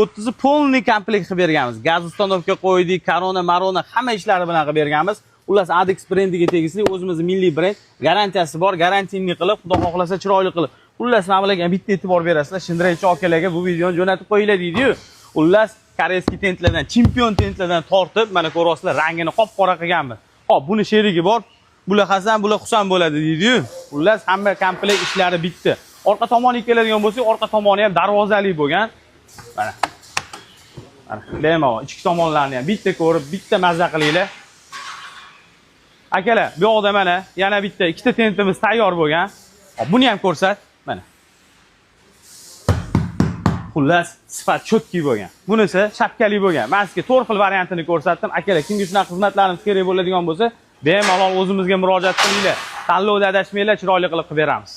o'ttizni polniy komplekt qilib berganmiz. Gaz ustanovka qo'ydik, korona, marona hamma ishlari bilan qilib berganmiz. Xullas, Adex brendiga tegishli o'zimizning milliy brend, garantiyasi bor, garantiyni qilib, xudo xohlasa chiroyli qilib. Xullas, mana bularga bitta e'tibor berasizlar. Shindiraychi akalarga bu videoni jo'natib qo'yinglar deydi-yu. Xullas, koreyskiy tentlardan, chempion tentlardan tortib, mana ko'rasizlar, rangini qop-qora qilganmiz. Hop, buni sherigi bor. Bular Hasan, bular Husan bo'ladi deydi-yu. Xullas, hamma komplekt ishlari bitta. Orqa tomoniga keladigan bo'lsak, orqa tomoni ham darvozali bo'lgan. Mana. Mana, bemalol ichki tomonlarni ham bitta ko'rib, bitta mazza qilinglar. Akalar, bu yoqda mana yana bitta ikkita tentimiz tayyor bo'lgan. Hop, buni ham ko'rsat. Mana. Xullas, sifat chotki bo'lgan. Bunisi shapkali bo'lgan. Men sizga 4 xil variantini ko'rsatdim. Akalar, kimga shunaqa xizmatlarimiz kerak bo'ladigan bo'lsa, bemalol o'zimizga murojaat qilinglar. Tanlovda adashmanglar, chiroyli qilib beramiz.